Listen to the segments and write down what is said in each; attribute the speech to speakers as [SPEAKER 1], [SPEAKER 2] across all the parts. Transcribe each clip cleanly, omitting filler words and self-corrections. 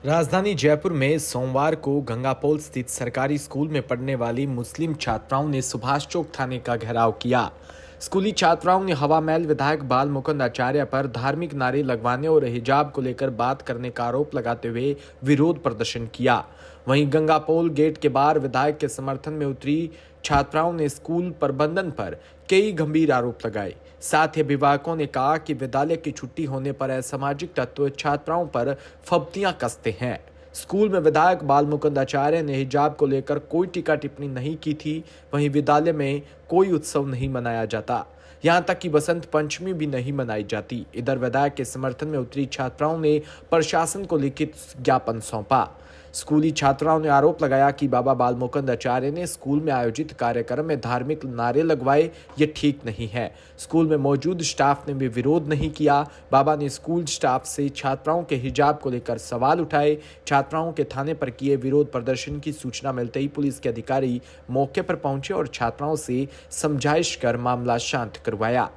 [SPEAKER 1] राजधानी जयपुर में सोमवार को गंगापोल स्थित सरकारी स्कूल में पढ़ने वाली मुस्लिम छात्राओं ने सुभाष चौक थाने का घेराव किया। स्कूली छात्राओं ने हवा महल विधायक बाल मुकुंद आचार्य पर धार्मिक नारे लगवाने और हिजाब को लेकर बात करने का आरोप लगाते हुए विरोध प्रदर्शन किया। वहीं गंगापोल गेट के बाहर विधायक के समर्थन में उतरी छात्राओं ने स्कूल प्रबंधन पर कई गंभीर आरोप लगाए। साथ ही अभिभावकों ने कहा कि विद्यालय की छुट्टी होने पर असामाजिक तत्व छात्राओं पर फब्तियां कसते हैं। स्कूल में विधायक बाल मुकुंद आचार्य ने हिजाब को लेकर कोई टीका टिप्पणी नहीं की थी। वहीं विद्यालय में कोई उत्सव नहीं मनाया जाता, यहां तक कि बसंत पंचमी भी नहीं मनाई जाती। इधर विधायक के समर्थन में उतरी छात्राओं ने प्रशासन को लिखित ज्ञापन सौंपा। स्कूली छात्राओं ने आरोप लगाया कि बाबा बाल मुकुंद आचार्य ने स्कूल में आयोजित कार्यक्रम में धार्मिक नारे लगवाए, ये ठीक नहीं है। स्कूल में मौजूद स्टाफ ने भी विरोध नहीं किया। बाबा ने स्कूल स्टाफ से छात्राओं के हिजाब को लेकर सवाल उठाए। छात्राओं के थाने पर किए विरोध प्रदर्शन की सूचना मिलते ही पुलिस के अधिकारी मौके पर पहुंचे और छात्राओं से समझाइश कर मामला शांत करवाया।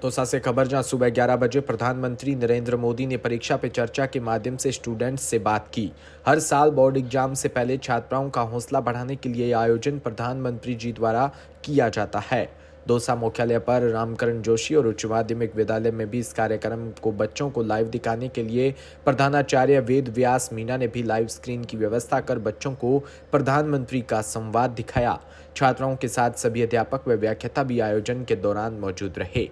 [SPEAKER 1] दौसा से खबर, जहां सुबह 11 बजे प्रधानमंत्री नरेंद्र मोदी ने परीक्षा पे चर्चा के माध्यम से स्टूडेंट्स से बात की। हर साल बोर्ड एग्जाम से पहले छात्राओं का हौसला बढ़ाने के लिए आयोजन प्रधानमंत्री जी द्वारा किया जाता है। दौसा मुख्यालय पर रामकरण जोशी और उच्च माध्यमिक विद्यालय में भी इस कार्यक्रम को बच्चों को लाइव दिखाने के लिए प्रधानाचार्य वेद व्यास मीना ने भी लाइव स्क्रीन की व्यवस्था कर बच्चों को प्रधानमंत्री का संवाद दिखाया। छात्राओं के साथ सभी अध्यापक व व्याख्याता भी आयोजन के दौरान मौजूद रहे।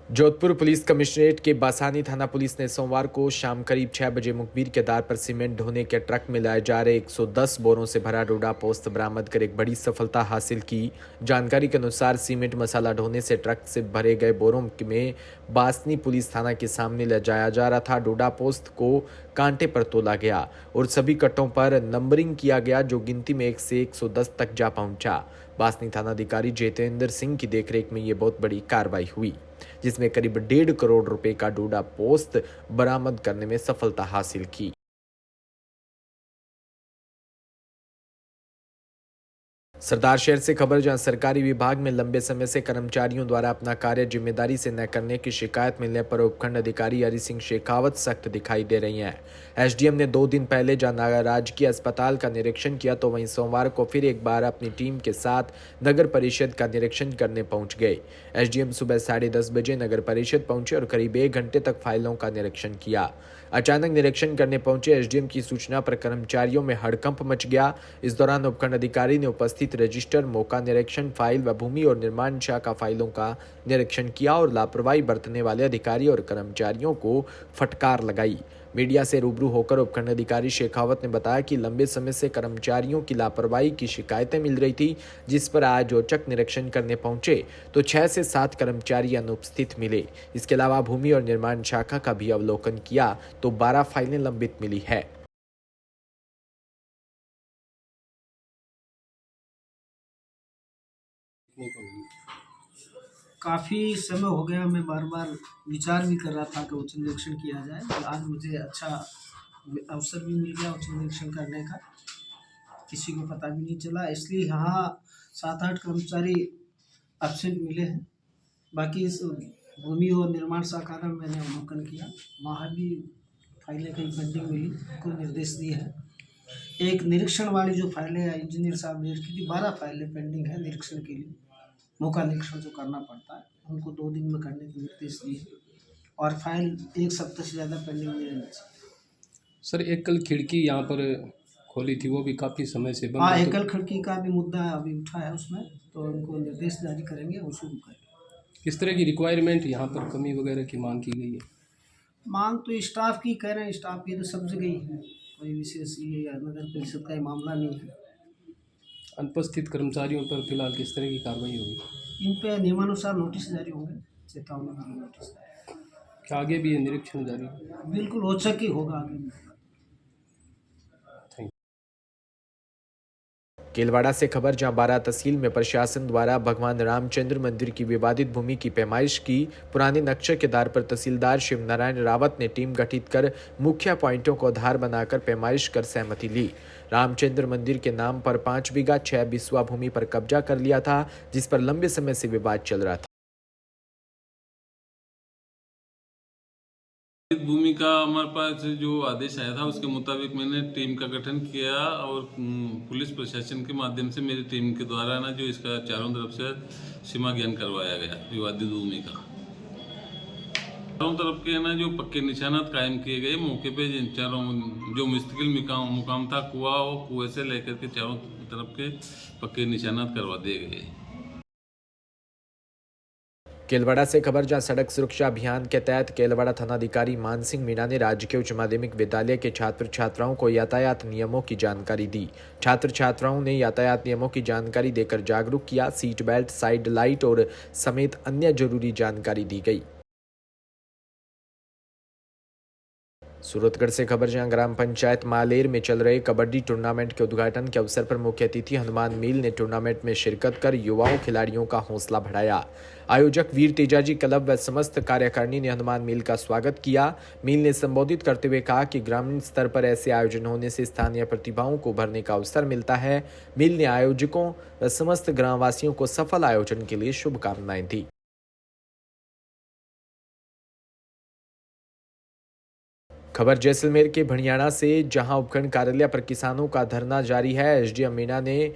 [SPEAKER 1] जोधपुर पुलिस कमिश्नरेट के बासानी थाना पुलिस ने सोमवार को शाम करीब 6 बजे मुखबिर के आधार पर सीमेंट ढोने के ट्रक में लाए जा रहे 110 बोरों से भरा डोडा पोस्त बरामद कर एक बड़ी सफलता हासिल की। जानकारी के अनुसार सीमेंट मसाला ढोने से ट्रक से भरे गए बोरों में बासनी पुलिस थाना के सामने ले जाया जा रहा था। डोडा पोस्त को कांटे पर तोला गया और सभी कट्टों पर नंबरिंग किया गया, जो गिनती में 1 से 110 तक जा पहुंचा। बासनी थानाधिकारी जितेंद्र सिंह की देखरेख में ये बहुत बड़ी कार्रवाई हुई, जिसमें करीब 1.5 करोड़ रुपए का डोडा पोस्त बरामद करने में सफलता हासिल की। सरदार शहर से खबर, जहां सरकारी विभाग में लंबे समय से कर्मचारियों द्वारा अपना कार्य जिम्मेदारी से न करने की शिकायत मिलने पर उपखंड अधिकारी हरि सिंह शेखावत सख्त दिखाई दे रही हैं। एसडीएम ने 2 दिन पहले जहां राजकीय अस्पताल का निरीक्षण किया, तो वहीं सोमवार को फिर एक बार अपनी टीम के साथ नगर परिषद का निरीक्षण करने पहुंच गए। एसडीएम सुबह 10:30 बजे नगर परिषद पहुंचे और करीब 1 घंटे तक फाइलों का निरीक्षण किया। अचानक निरीक्षण करने पहुंचे एसडीएम की सूचना पर कर्मचारियों में हड़कंप मच गया। इस दौरान उपखंड अधिकारी ने उपस्थित रजिस्टर, मौका निरीक्षण फाइल व भूमि और निर्माण शाखा फाइलों का निरीक्षण किया और लापरवाही बरतने वाले अधिकारी और कर्मचारियों को फटकार लगाई। मीडिया से रूबरू होकर उपखंड अधिकारी शेखावत ने बताया कि लंबे समय से कर्मचारियों की लापरवाही की शिकायतें मिल रही थी, जिस पर आज औचक निरीक्षण करने पहुंचे तो 6 से 7 कर्मचारी अनुपस्थित मिले। इसके अलावा भूमि और निर्माण शाखा का भी अवलोकन किया तो 12 फाइलें लंबित मिली है।
[SPEAKER 2] काफ़ी समय हो गया, मैं बार बार विचार भी कर रहा था कि उच्च निरीक्षण किया जाए, तो आज मुझे अच्छा अवसर भी मिल गया उच्च निरीक्षण करने का। किसी को पता भी नहीं चला, इसलिए यहाँ 7-8 कर्मचारी एब्सेंट मिले हैं। बाकी इस भूमि और निर्माण शाखा का मैंने अवलोकन किया, वहाँ भी फाइलें कहीं पेंडिंग मिली, को निर्देश दिए हैं। एक निरीक्षण वाली जो फाइलें इंजीनियर साहब ने की थी, 12 फाइलें पेंडिंग है निरीक्षण के लिए, मौका निरीक्षण जो करना पड़ता है, उनको 2 दिन में करने के निर्देश दिए और फाइल 1 सप्ताह से ज़्यादा पेंडिंग नहीं रहनी चाहिए।
[SPEAKER 3] सर, एक कल खिड़की यहाँ पर खोली थी, वो भी काफ़ी समय से बंद
[SPEAKER 2] हाँ,
[SPEAKER 3] है,
[SPEAKER 2] एकल खिड़की का भी मुद्दा अभी उठा है उसमें, तो उनको निर्देश जारी करेंगे और शुरू करेंगे।
[SPEAKER 3] किस तरह की रिक्वायरमेंट यहाँ पर कमी वगैरह की मांग की गई है?
[SPEAKER 2] मांग तो स्टाफ की कह रहे हैं, स्टाफ की तो सब जगह ही है, कोई विशेष ये नगर परिषद का मामला नहीं है।
[SPEAKER 3] अनुपस्थित कर्मचारियों पर फिलहाल किस तरह की कार्रवाई होगी?
[SPEAKER 2] इन पे नियमानुसार नोटिस जारी होंगे, चेतावनी वाले नोटिस।
[SPEAKER 3] क्या आगे भी ये निरीक्षण जारी है?
[SPEAKER 2] बिल्कुल औचक ही होगा आगे भी।
[SPEAKER 1] केलवाड़ा से खबर, जहां बारा तहसील में प्रशासन द्वारा भगवान रामचंद्र मंदिर की विवादित भूमि की पैमाइश की पुराने नक्शे के आधार पर तहसीलदार शिव नारायण रावत ने टीम गठित कर मुख्य पॉइंटों को आधार बनाकर पैमाइश कर सहमति ली। रामचंद्र मंदिर के नाम पर 5 बीघा 6 बिस्वा भूमि पर कब्जा कर लिया था, जिस पर लंबे समय से विवाद चल रहा था।
[SPEAKER 4] भूमि का हमारे पास जो आदेश आया था उसके मुताबिक मैंने टीम का गठन किया और पुलिस प्रशासन के माध्यम से मेरी टीम के द्वारा ना जो इसका चारों तरफ से सीमा ज्ञान करवाया गया विवादित भूमि का। चारों तरफ के ना जो पक्के निशानात कायम किए गए मौके पे चारों जो मुस्तकिल मुकाम था कुआं, वो कुएं से लेकर के चारों तरफ के पक्के निशानात करवा दिए गए।
[SPEAKER 1] केलवाड़ा से खबर, जहां सड़क सुरक्षा अभियान के तहत केलवाड़ा थानाधिकारी मान सिंह मीणा ने राजकीय उच्च माध्यमिक विद्यालय के छात्र छात्राओं को यातायात नियमों की जानकारी दी। छात्र छात्राओं ने यातायात नियमों की जानकारी देकर जागरूक किया। सीट बेल्ट, साइड लाइट और समेत अन्य जरूरी जानकारी दी गई। सूरतगढ़ से खबर, जहां ग्राम पंचायत मालेर में चल रहे कबड्डी टूर्नामेंट के उद्घाटन के अवसर पर मुख्य अतिथि हनुमान मील ने टूर्नामेंट में शिरकत कर युवाओं खिलाड़ियों का हौसला बढ़ाया। आयोजक वीर तेजाजी क्लब व समस्त कार्यकारिणी ने हनुमान मील का स्वागत किया। मील ने संबोधित करते हुए कहा कि ग्रामीण स्तर पर ऐसे आयोजन होने से स्थानीय प्रतिभाओं को उभरने का अवसर मिलता है। मील ने आयोजकों व समस्त ग्रामवासियों को सफल आयोजन के लिए शुभकामनाएं दी। खबर जैसलमेर के भणियाणा से, जहां उपखंड कार्यालय पर किसानों का धरना जारी है। एसडीएम मीणा ने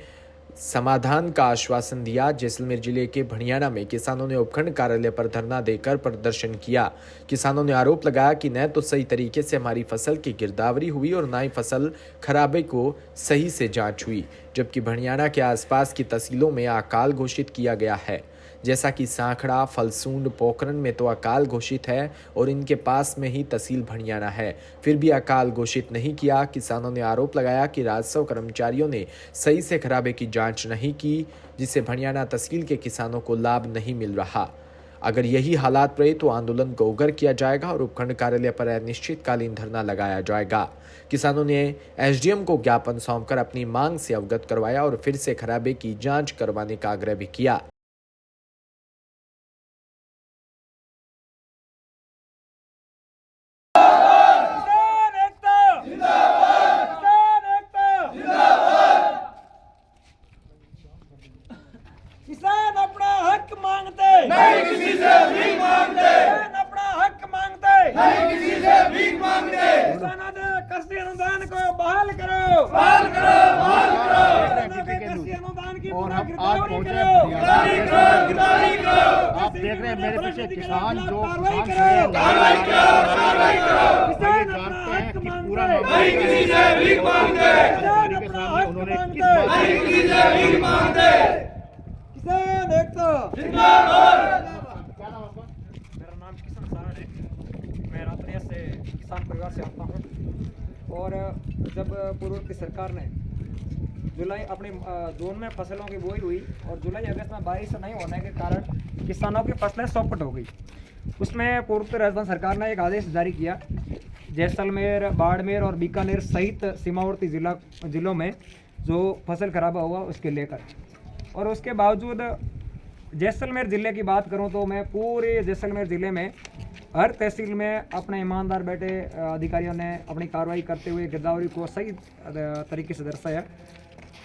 [SPEAKER 1] समाधान का आश्वासन दिया। जैसलमेर जिले के भणियाणा में किसानों ने उपखंड कार्यालय पर धरना देकर प्रदर्शन किया। किसानों ने आरोप लगाया कि न तो सही तरीके से हमारी फसल की गिरदावरी हुई और न ही फसल खराबे को सही से जांच हुई, जबकि भणियाणा के आसपास की तहसीलों में अकाल घोषित किया गया है। जैसा कि सांखड़ा, फलसूंड, पोखरण में तो अकाल घोषित है और इनके पास में ही तहसील भणियाणा है, फिर भी अकाल घोषित नहीं किया। किसानों ने आरोप लगाया कि राजस्व कर्मचारियों ने सही से खराबे की जांच नहीं की, जिससे भणियाणा तहसील के किसानों को लाभ नहीं मिल रहा। अगर यही हालात रहे तो आंदोलन को उग्र किया जाएगा और उपखंड कार्यालय पर अनिश्चितकालीन धरना लगाया जाएगा। किसानों ने एसडीएम को ज्ञापन सौंपकर अपनी मांग से अवगत करवाया और फिर से खराबे की जांच करवाने का आग्रह भी किया।
[SPEAKER 5] किसान अपना हक मांगते नहीं, किसी से भीख मांगते। किसान अपना हक मांगते नहीं, किसी से भीख मांगते। किसानों के कृषि अनुदान को बहाल करो, बहाल करो, बहाल करो। किसानों के कृषि अनुदान की पुनः गिरदावरी करो, गिरदावरी करो, गिरदावरी करो।
[SPEAKER 6] आप देख रहे हैं मेरे पीछे किसान जो
[SPEAKER 5] कार्रवाई करो, कार्रवाई करो, कार्रवाई करो। किसान अपना हक मांगते नहीं, किसी से भीख मांगते। किसान अपना हक मांगते नहीं, किसी से भीख मांगते। किसान एकता जिंदाबाद।
[SPEAKER 7] मेरा नाम किशन सारण है। मैं रात्रिया से किसान परिवार से आता हूँ और जब पूर्व की सरकार ने जुलाई अपनी जून में फसलों की बुआई हुई और जुलाई अगस्त में बारिश नहीं होने के कारण किसानों की फसलें चौपट हो गई, उसमें पूर्व राजस्थान सरकार ने एक आदेश जारी किया। जैसलमेर, बाड़मेर और बीकानेर सहित सीमावर्ती जिलों में जो फसल खराबा हुआ उसके लेकर, और उसके बावजूद जैसलमेर ज़िले की बात करूं तो मैं पूरे जैसलमेर ज़िले में हर तहसील में अपने ईमानदार बैठे अधिकारियों ने अपनी कार्रवाई करते हुए गिरदावरी को सही तरीके से दर्शाया।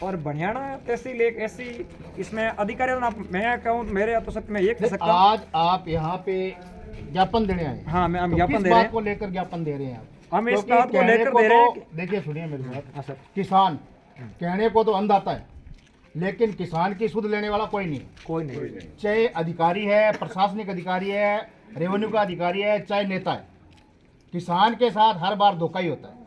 [SPEAKER 7] और भणियाणा तहसील एक ऐसी, इसमें अधिकारियों ने, मैं कहूँ मेरे तो सत्य में ये कह सकता हूँ।
[SPEAKER 6] आज आप यहाँ पे ज्ञापन देने आए?
[SPEAKER 5] हाँ, मैं
[SPEAKER 6] तो
[SPEAKER 5] ज्ञापन
[SPEAKER 6] किस
[SPEAKER 5] दे रहे
[SPEAKER 6] बात
[SPEAKER 5] हैं।
[SPEAKER 6] को लेकर ज्ञापन दे रहे हैं आप?
[SPEAKER 5] हम इस
[SPEAKER 6] क्योंकि
[SPEAKER 5] बात को लेकर दे रहे हैं।
[SPEAKER 6] देखिए सुनिए मेरी बात।
[SPEAKER 5] हाँ सर।
[SPEAKER 6] किसान कहने को तो अन्नदाता है, लेकिन किसान की सुध लेने वाला कोई नहीं,
[SPEAKER 5] कोई नहीं।
[SPEAKER 6] चाहे अधिकारी है, प्रशासनिक अधिकारी है, रेवेन्यू का अधिकारी है, चाहे नेता है, किसान के साथ हर बार धोखा ही होता है।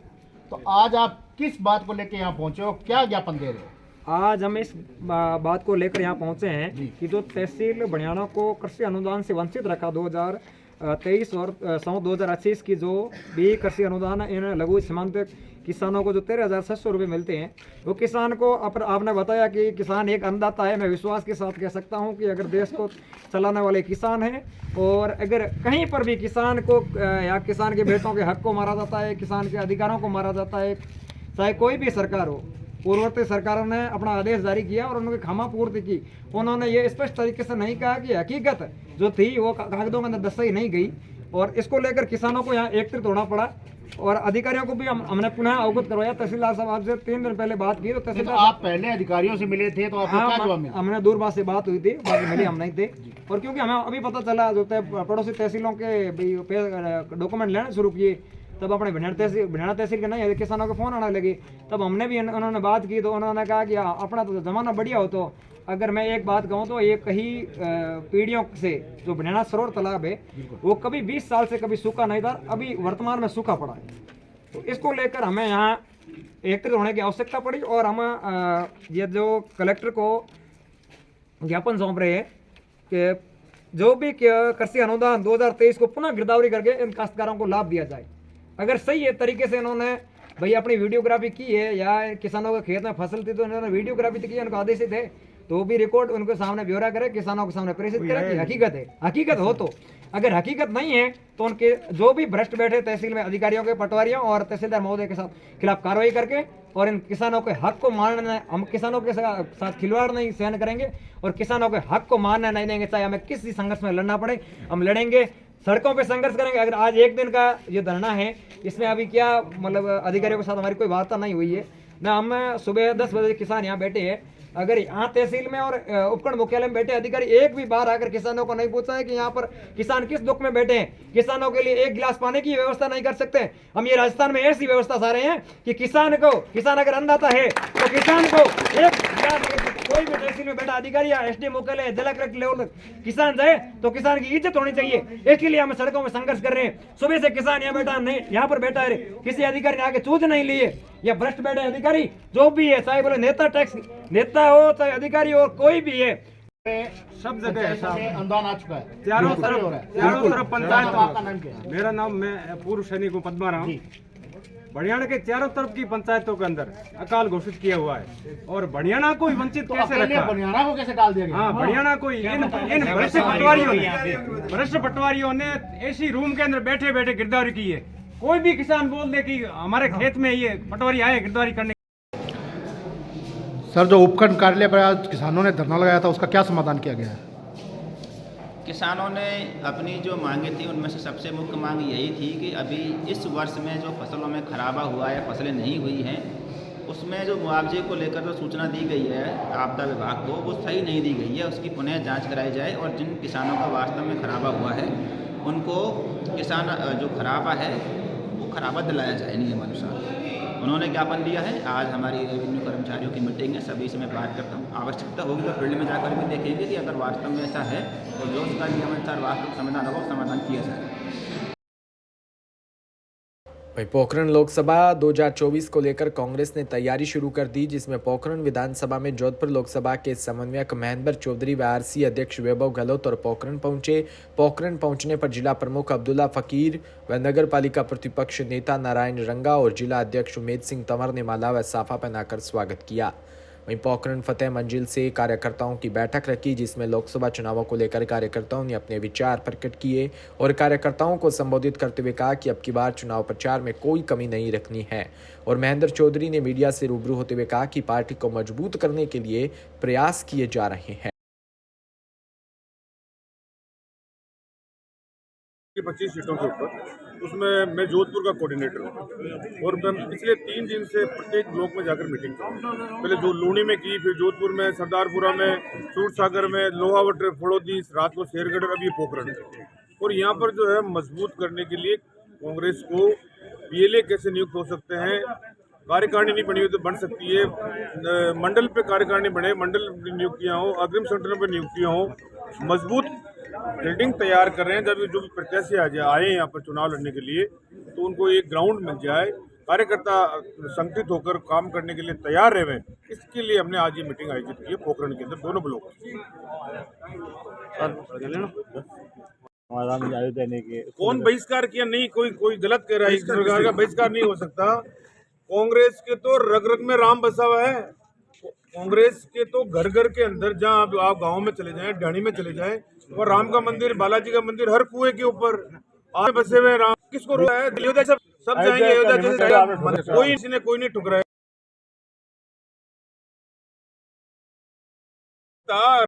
[SPEAKER 6] तो आज आप किस बात को लेकर यहाँ पहुँचे हो, क्या ज्ञापन दे रहे हो?
[SPEAKER 5] आज हम इस बात को लेकर यहाँ पहुँचे हैं कि जो तहसील भणियाणा को कृषि अनुदान से वंचित रखा 2023 और 2028 की जो भी कृषि अनुदान इन लघु सीमांत किसानों को जो 13,600 रुपये मिलते हैं, वो किसान को आपने बताया कि किसान एक अन्नदाता है। मैं विश्वास के साथ कह सकता हूँ कि अगर देश को चलाने वाले किसान हैं और अगर कहीं पर भी किसान को या किसान के बेटों के हक को मारा जाता है, किसान के अधिकारों को मारा जाता है, चाहे कोई भी सरकार हो,
[SPEAKER 7] पूर्ववर्ती सरकारों ने अपना आदेश जारी किया और उनकी क्षमा पूर्ति की। उन्होंने ये स्पष्ट तरीके से नहीं कहा कि हकीकत जो थी वो कागजों के अंदर दर्शाई नहीं गई, और इसको लेकर किसानों को यहाँ एकत्रित होना पड़ा और अधिकारियों को भी हमने पुनः अवगत करवाया। तहसीलदार साहब आपसे 3 दिन पहले बात की तो
[SPEAKER 6] तो
[SPEAKER 7] तहसीलदार
[SPEAKER 6] आप पहले अधिकारियों से मिले थे तो आपको क्या जवाब मिला?
[SPEAKER 7] हमने दूरभाष से बात हुई थी, बाकी मिली हम नहीं थे। और क्योंकि हमें अभी पता चला जो पड़ोसी तहसीलों के डॉक्यूमेंट लेना शुरू किए, तब अपने भिंडाना तहसील के नहीं किसानों के फ़ोन आने लगे, तब हमने भी उन्होंने बात की तो उन्होंने कहा कि अपना तो ज़माना बढ़िया हो। तो अगर मैं एक बात कहूँ तो ये कहीं पीढ़ियों से जो भिंडाना सरोवर तालाब है वो कभी 20 साल से कभी सूखा नहीं था, अभी वर्तमान में सूखा पड़ा है। तो इसको लेकर हमें यहाँ एकत्रित होने की आवश्यकता पड़ी और हम ये जो कलेक्टर को ज्ञापन सौंप रहे हैं कि जो भी कृषि अनुदान 2023 को पुनः गिरदावरी करके इन काश्तकारों को लाभ दिया जाए। अगर सही है तरीके से इन्होंने भाई अपनी वीडियोग्राफी की है या किसानों के खेत में फसल थी तो इन्होंने वीडियोग्राफी की, उनको आदेशित है तो भी रिकॉर्ड उनके सामने ब्यौरा करे, किसानों के सामने प्रेषित करे कि हकीकत है। हकीकत हो तो, अगर हकीकत नहीं है तो उनके जो भी भ्रष्ट बैठे तहसील में अधिकारियों के पटवारियों और तहसीलदार महोदय के खिलाफ कार्रवाई करके और इन किसानों के हक को मानने, हम किसानों के साथ खिलवाड़ नहीं सहन करेंगे और किसानों के हक को मानने नहीं देंगे। चाहे हमें किसी संघर्ष में लड़ना पड़े हम लड़ेंगे, सड़कों पे संघर्ष करेंगे। अगर आज एक दिन का ये धरना है, इसमें अभी क्या मतलब अधिकारियों के साथ हमारी कोई वार्ता नहीं हुई है ना। हम सुबह 10 बजे किसान यहाँ बैठे हैं, अगर यहाँ तहसील में और उपखंड मुख्यालय में बैठे अधिकारी एक भी बार आकर किसानों को नहीं पूछा है कि यहाँ पर किसान किस दुख में बैठे हैं, किसानों के लिए एक गिलास पानी की व्यवस्था नहीं कर सकते। हम ये राजस्थान में ऐसी व्यवस्था चाह रहे हैं कि किसान अगर अन्नदाता है तो किसान को एक गिलास, कोई भी तहसील में बैठा अधिकारी या एसडीएम मुख्यालय जिला कलेक्टर लेवल किसान जाए तो किसान की इज्जत होनी चाहिए। इसके लिए हम सड़कों में संघर्ष कर रहे हैं। सुबह से किसान यहाँ बैठा नहीं, यहाँ पर बैठा है, किसी अधिकारी ने आके चूज नहीं लिए या भ्रष्ट बैठे अधिकारी जो भी है, चाहे बोले नेता हो चाहे अधिकारी हो, कोई भी है,
[SPEAKER 6] सब जगह अनुदान आ चुका है,
[SPEAKER 8] चारों तरफ पंचायत।
[SPEAKER 6] आपका नाम क्या है?
[SPEAKER 8] मेरा नाम, मैं पूर्व सैनिक हूँ पद्माराम। बड़ियाना के चारों तरफ की पंचायतों के अंदर अकाल घोषित किया हुआ है और बड़ियाना को वंचित कैसे रखा?
[SPEAKER 6] बड़ियाना को कैसे डाल दिया गया?
[SPEAKER 8] हाँ, बड़ियाना को इन भ्रष्ट पटवारियों ने ऐसी रूम के अंदर बैठे बैठे गिरदावरी की है। कोई भी किसान बोल दे कि हमारे खेत में ये पटवारी आए गिरदावरी करने।
[SPEAKER 6] सर, जो उपखंड कार्यालय पर आज किसानों ने धरना लगाया था उसका क्या समाधान किया गया है?
[SPEAKER 9] किसानों ने अपनी जो मांगे थी उनमें से सबसे मुख्य मांग यही थी कि अभी इस वर्ष में जो फसलों में खराबा हुआ है, फसलें नहीं हुई हैं, उसमें जो मुआवजे को लेकर जो सूचना दी गई है आपदा विभाग को वो सही नहीं दी गई है। उसकी पुनः जांच कराई जाए और जिन किसानों का वास्तव में खराबा हुआ है उनको किसान जो खराबा है वो खराबा दिलाया जाए नियमानुसार। उन्होंने ज्ञापन दिया है। आज हमारी रेवेन्यू कर्मचारियों की मीटिंग है, सभी से मैं बात करता हूँ। आवश्यकता होगी तो फील्ड में जाकर भी देखेंगे कि अगर वास्तव में ऐसा है तो जो उसका नियमानुसार वास्तव समाधान होगा समाधान किया जाए।
[SPEAKER 1] वहीं पोखरण लोकसभा 2024 को लेकर कांग्रेस ने तैयारी शुरू कर दी, जिसमें पोखरण विधानसभा में जोधपुर लोकसभा के समन्वयक महेंद्र चौधरी व आरसी अध्यक्ष वैभव गहलोत और पोखरण पहुंचे। पोखरण पहुंचने पर जिला प्रमुख अब्दुल्ला फकीर व नगर पालिका प्रतिपक्ष नेता नारायण रंगा और जिला अध्यक्ष उमेद सिंह तंवर ने माला व साफा पहनाकर स्वागत किया। वहीं पोखरण फतेह मंजिल से कार्यकर्ताओं की बैठक रखी, जिसमें लोकसभा चुनावों को लेकर कार्यकर्ताओं ने अपने विचार प्रकट किए और कार्यकर्ताओं को संबोधित करते हुए कहा कि अब की बार चुनाव प्रचार में कोई कमी नहीं रखनी है। और महेंद्र चौधरी ने मीडिया से रूबरू होते हुए कहा कि पार्टी को मजबूत करने के लिए प्रयास किए जा रहे हैं।
[SPEAKER 10] 25 सीटों के ऊपर, उसमें मैं जोधपुर का कोऑर्डिनेटर हूँ और मैं पिछले 3 दिन से प्रत्येक ब्लॉक में जाकर मीटिंग कर रहा हूँ। पहले जो लूणी में की, फिर जोधपुर में, सरदारपुरा में, सूरसागर में, लोहावट, फड़ौदी, रात को शेरगढ़, अभी पोखरण। और यहाँ पर जो है मजबूत करने के लिए कांग्रेस को पीएलए कैसे नियुक्त हो सकते हैं, कार्यकारिणी नहीं बनी हुई तो बन सकती है, मंडल पे कार्यकारिणी बने, मंडल नियुक्तियाँ हो, अग्रिम संगठनों पर नियुक्तियाँ हो, मजबूत बिल्डिंग तैयार कर रहे हैं। जब जो भी प्रत्याशी आए यहाँ पर चुनाव लड़ने के लिए तो उनको एक ग्राउंड मिल जाए, कार्यकर्ता संगठित होकर काम करने के लिए तैयार रहे। इसके लिए हमने आज ये मीटिंग आयोजित की है पोखरण के अंदर दोनों ब्लॉक। कौन बहिष्कार किया? नहीं, कोई गलत कह रहा है। इस प्रकार का बहिष्कार नहीं हो सकता। कांग्रेस के तो रग रग में राम बसा हुआ है। कांग्रेस के तो घर घर के अंदर, जहाँ आप गांव में चले जाएं, ढाणी में चले जाएं, और राम का मंदिर, बालाजी का मंदिर हर कुएं के ऊपर आज बसे हुए राम। किसको रोका है? सब जाएंगे, कोई नहीं ठुकरा है। था